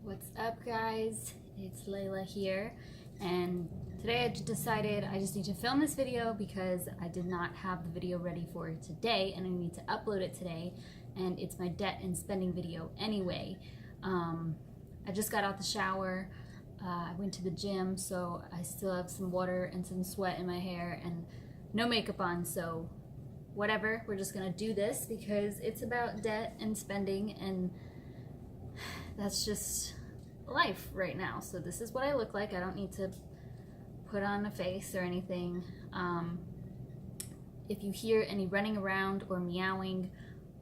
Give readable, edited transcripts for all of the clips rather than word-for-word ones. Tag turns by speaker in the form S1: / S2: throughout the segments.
S1: What's up, guys? It's Layla here, and today I decided I just need to film this video because I did not have the video ready for today, and I need to upload it today, and it's my debt and spending video anyway. I just got out the shower. I went to the gym, so I still have some water and some sweat in my hair and no makeup on, so whatever, we're just gonna do this because it's about debt and spending, and that's just life right now. So this is what I look like. I don't need to put on a face or anything. If you hear any running around or meowing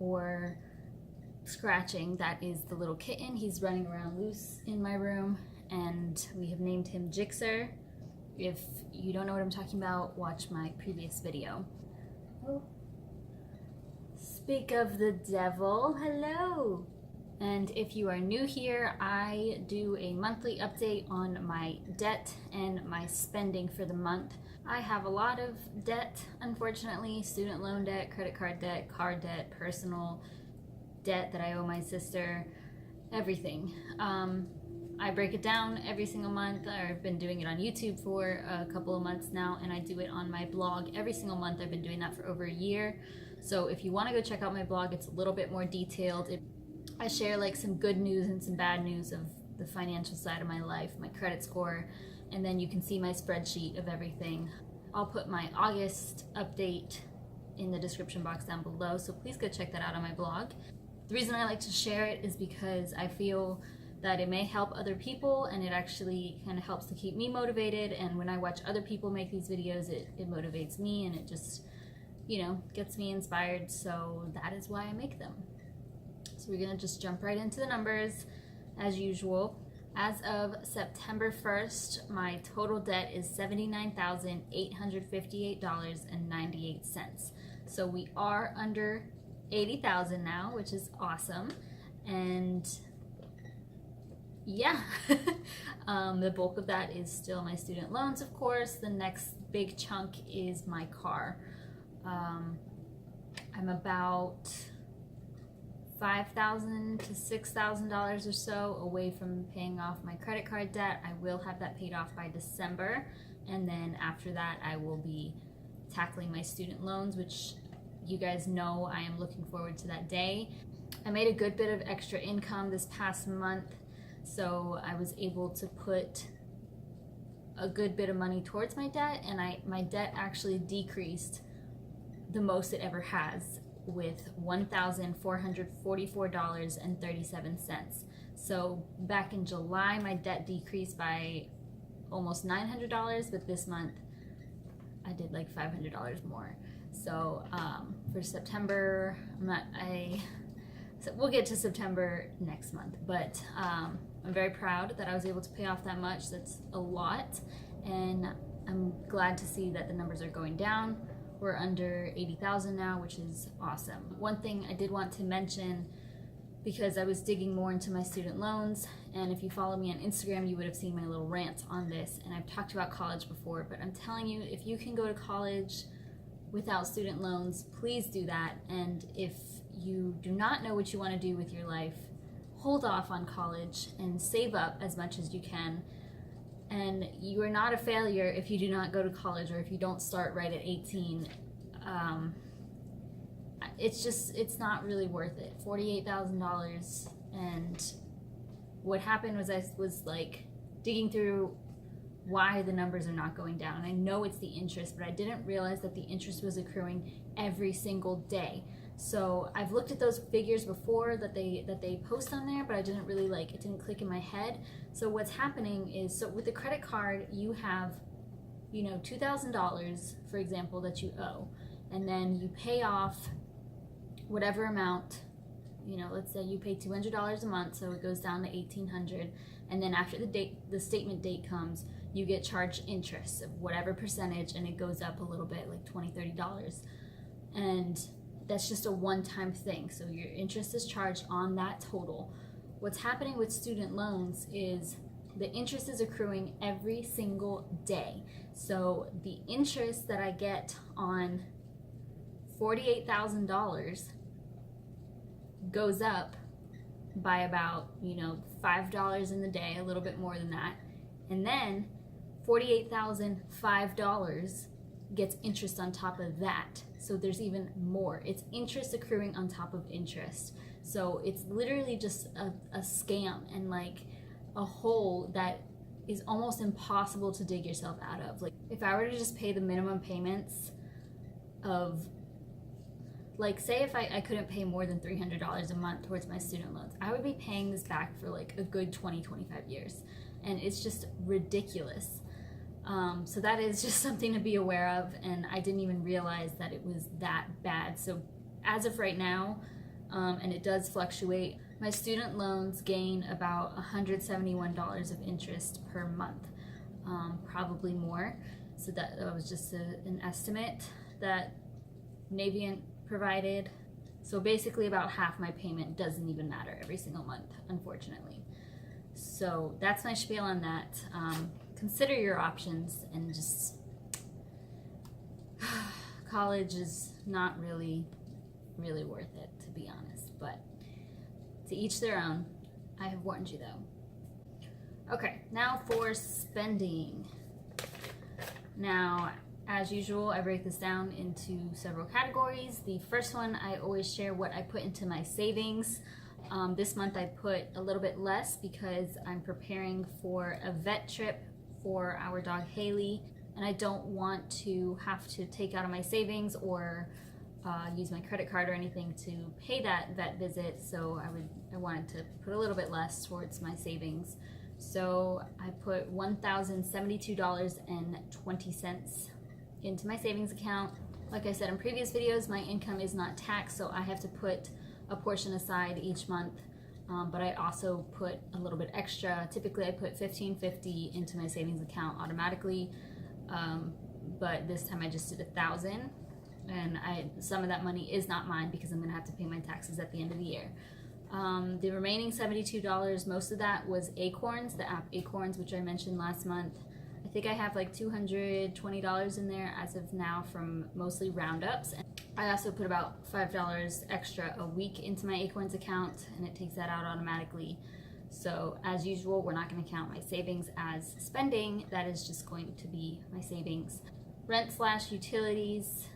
S1: or scratching, that is the little kitten. He's running around loose in my room, and we have named him Jixer. If you don't know what I'm talking about, watch my previous video. Oh. Speak of the devil, hello! And if you are new here, I do a monthly update on my debt and my spending for the month. I have a lot of debt, unfortunately: student loan debt, credit card debt, car debt, personal debt that I owe my sister, everything. I break it down every single month. I've been doing it on YouTube for a couple of months now, and I do it on my blog every single month. I've been doing that for over a year. So if you want to go check out my blog, it's a little bit more detailed. I share like some good news and some bad news of the financial side of my life, my credit score, and then you can see my spreadsheet of everything. I'll put my August update in the description box down below, so please go check that out on my blog. The reason I like to share it is because I feel that it may help other people, and it actually kind of helps to keep me motivated, and when I watch other people make these videos, it motivates me, and it just, you know, gets me inspired, so that is why I make them. So we're gonna just jump right into the numbers as usual. As of September 1st, my total debt is $79,858.98. So we are under $80,000 now, which is awesome. And yeah, the bulk of that is still my student loans, of course. The next big chunk is my car. I'm about $5,000 to $6,000 or so away from paying off my credit card debt. I will have that paid off by December, and then after that I will be tackling my student loans, which you guys know I am looking forward to that day. I made a good bit of extra income this past month, so I was able to put a good bit of money towards my debt, and my debt actually decreased the most it ever has, with $1,444.37. So back in July, my debt decreased by almost $900, but this month I did like $500 more. So for September, so we'll get to September next month, but I'm very proud that I was able to pay off that much. That's a lot, and I'm glad to see that the numbers are going down. We're under 80,000 now, which is awesome. One thing I did want to mention, because I was digging more into my student loans, and if you follow me on Instagram, you would have seen my little rant on this, and I've talked about college before, but I'm telling you, if you can go to college without student loans, please do that. And if you do not know what you want to do with your life, hold off on college and save up as much as you can. And you are not a failure if you do not go to college, or if you don't start right at 18. It's not really worth it. $48,000, and what happened was I was like digging through why the numbers are not going down. And I know it's the interest, but I didn't realize that the interest was accruing every single day. So I've looked at those figures before that they post on there, but I didn't really it didn't click in my head. So what's happening is, so with the credit card, you have, you know, $2,000, for example, that you owe, and then you pay off whatever amount. You know, let's say you pay $200 a month, so it goes down to $1,800, and then after the statement date comes, you get charged interest of whatever percentage, and it goes up a little bit, like $20, $30, and that's just a one-time thing. So your interest is charged on that total. What's happening with student loans is the interest is accruing every single day. So the interest that I get on $48,000 goes up by about, $5 in the day, a little bit more than that. And then $48,005 gets interest on top of that. So there's even more. It's interest accruing on top of interest. So it's literally just a scam and like a hole that is almost impossible to dig yourself out of. Like if I were to just pay the minimum payments of, like, say if I couldn't pay more than $300 a month towards my student loans, I would be paying this back for like a good 20-25 years. And it's just ridiculous. So that is just something to be aware of, and I didn't even realize that it was that bad. So as of right now, and it does fluctuate, my student loans gain about $171 of interest per month, probably more. So that was just an estimate that Navient provided. So basically about half my payment doesn't even matter every single month, unfortunately. So that's my spiel on that. Consider your options, and just college is not really worth it, to be honest, but to each their own. I have warned you though. Okay, now for spending. Now, as usual, I break this down into several categories. The first one, I always share what I put into my savings. This month I put a little bit less because I'm preparing for a vet trip for our dog Haley, and I don't want to have to take out of my savings or use my credit card or anything to pay that vet visit. So I wanted to put a little bit less towards my savings. So I put $1,072.20 into my savings account. Like I said in previous videos, my income is not taxed, so I have to put a portion aside each month. But I also put a little bit extra. Typically I put $1,550 into my savings account automatically, but this time I just did $1,000, and some of that money is not mine because I'm gonna have to pay my taxes at the end of the year. The remaining $72, most of that was Acorns, the app Acorns, which I mentioned last month. I think I have like $220 in there as of now from mostly roundups. I also put about $5 extra a week into my Acorns account, and it takes that out automatically. So as usual, we're not going to count my savings as spending. That is just going to be my savings. Rent/utilities,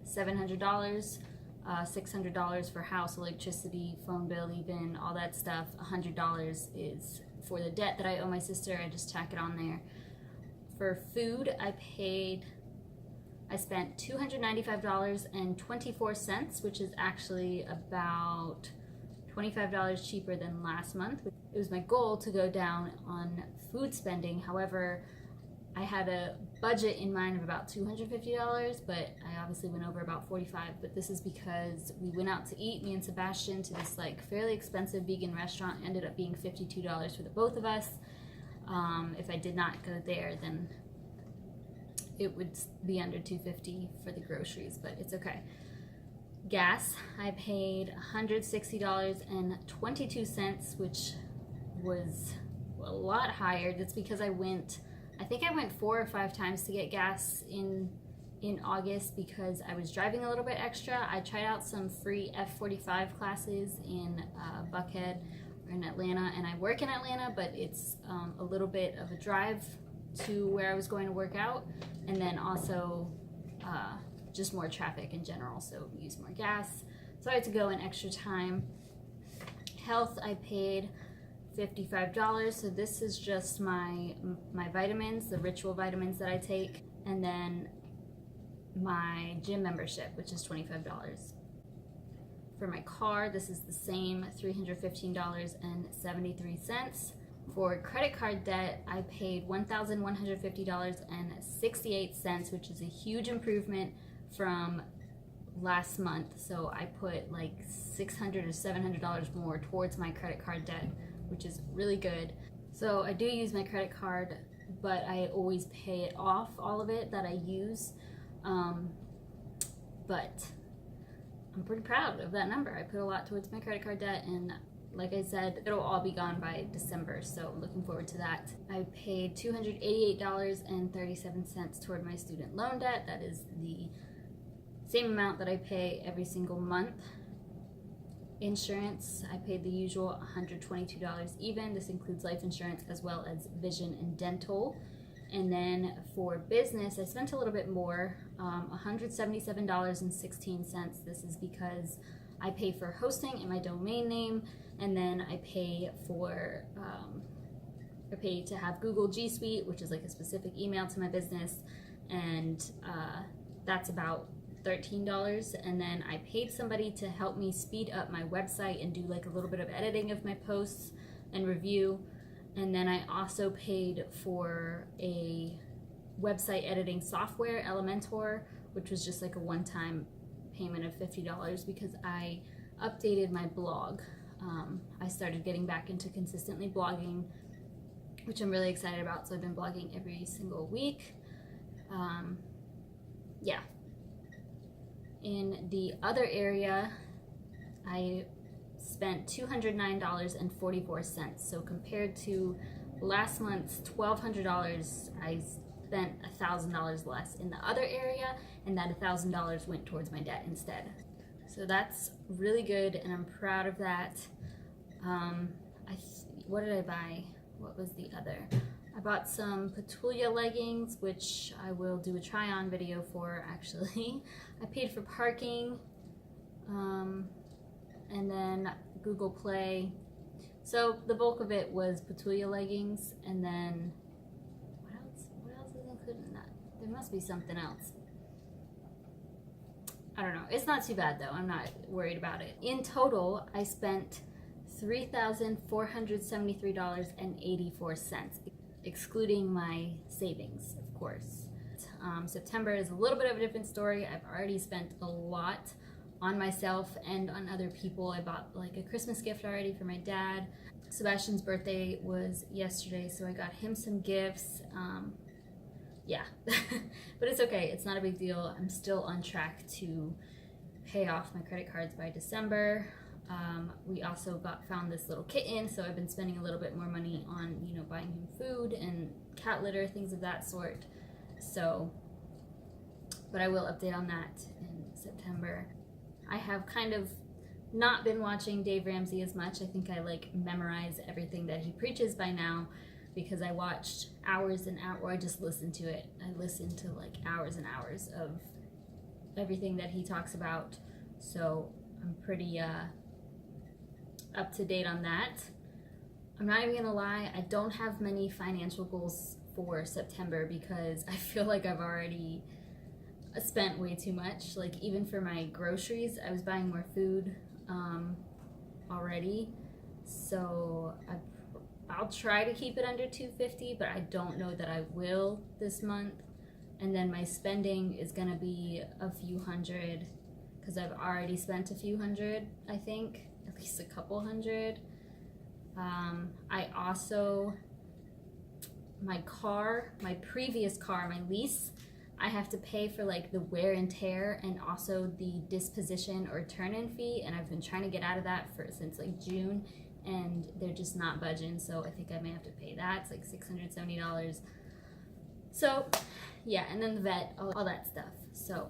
S1: $700, $600 for house, electricity, phone bill, even all that stuff. $100 is for the debt that I owe my sister. I just tack it on there. For food, I spent $295.24, which is actually about $25 cheaper than last month. It was my goal to go down on food spending. However, I had a budget in mind of about $250, but I obviously went over about $45. But this is because we went out to eat, me and Sebastian, to this like fairly expensive vegan restaurant. It ended up being $52 for the both of us. If I did not go there, then it would be under $250 for the groceries, but it's okay. Gas, I paid $160.22, which was a lot higher. That's because I think I went 4 or 5 times to get gas in August because I was driving a little bit extra. I tried out some free F45 classes in Buckhead or in Atlanta, and I work in Atlanta, but it's a little bit of a drive to where I was going to work out, and then also just more traffic in general, so use more gas. So I had to go in extra time. Health, I paid $55. So this is just my vitamins, the Ritual vitamins that I take, and then my gym membership, which is $25. For my car, this is the same, $315.73. For credit card debt, I paid $1,150.68, which is a huge improvement from last month. So I put like $600 or $700 more towards my credit card debt, which is really good. So I do use my credit card, but I always pay it off, all of it that I use. But I'm pretty proud of that number. I put a lot towards my credit card debt, and like I said, it'll all be gone by December, so I'm looking forward to that. I paid $288.37 toward my student loan debt. That is the same amount that I pay every single month. Insurance, I paid the usual $122 even. This includes life insurance as well as vision and dental. And then for business, I spent a little bit more, $177.16. This is because I pay for hosting and my domain name, and then I pay for, I pay to have Google G Suite, which is like a specific email to my business, and that's about $13. And then I paid somebody to help me speed up my website and do like a little bit of editing of my posts and review. And then I also paid for a website editing software, Elementor, which was just like a one-time payment of $50 because I updated my blog. I started getting back into consistently blogging, which I'm really excited about. So I've been blogging every single week. Yeah. In the other area, I spent $209.44. So compared to last month's $1,200, I spent $1,000 less in the other area, and that $1,000 went towards my debt instead. So that's really good, and I'm proud of that. What did I buy? What was the other? I bought some Petulia leggings, which I will do a try-on video for, actually. I paid for parking, and then Google Play. So the bulk of it was Petulia leggings, and then what else is included in that? There must be something else. I don't know. It's not too bad though. I'm not worried about it. In total, I spent $3,473.84, excluding my savings, of course. September is a little bit of a different story. I've already spent a lot on myself and on other people. I bought like a Christmas gift already for my dad. Sebastian's birthday was yesterday, so I got him some gifts. Yeah, but it's okay. It's not a big deal. I'm still on track to pay off my credit cards by December. We also found this little kitten, so I've been spending a little bit more money on, buying him food and cat litter, things of that sort. So, but I will update on that in September. I have kind of not been watching Dave Ramsey as much. I think I memorize everything that he preaches by now because I watched hours and hours, or I just listened to it. I listened to hours and hours of everything that he talks about. So I'm pretty up to date on that. I'm not even gonna lie, I don't have many financial goals for September because I feel like I've already spent way too much. Even for my groceries, I was buying more food already, so I'll try to keep it under $250, but I don't know that I will this month. And then my spending is gonna be a few hundred because I've already spent a few hundred, I think, at least a couple hundred. I also, my previous car, my lease, I have to pay for the wear and tear and also the disposition or turn-in fee, and I've been trying to get out of that since June, and they're just not budging, so I think I may have to pay that. It's $670. So yeah, and then the vet, all that stuff. So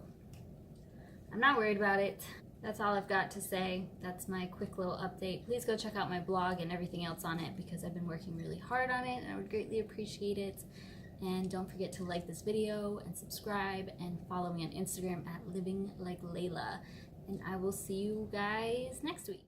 S1: I'm not worried about it. That's all I've got to say. That's my quick little update. Please go check out my blog and everything else on it because I've been working really hard on it and I would greatly appreciate it. And don't forget to like this video and subscribe and follow me on Instagram at Living Like Layla. And I will see you guys next week.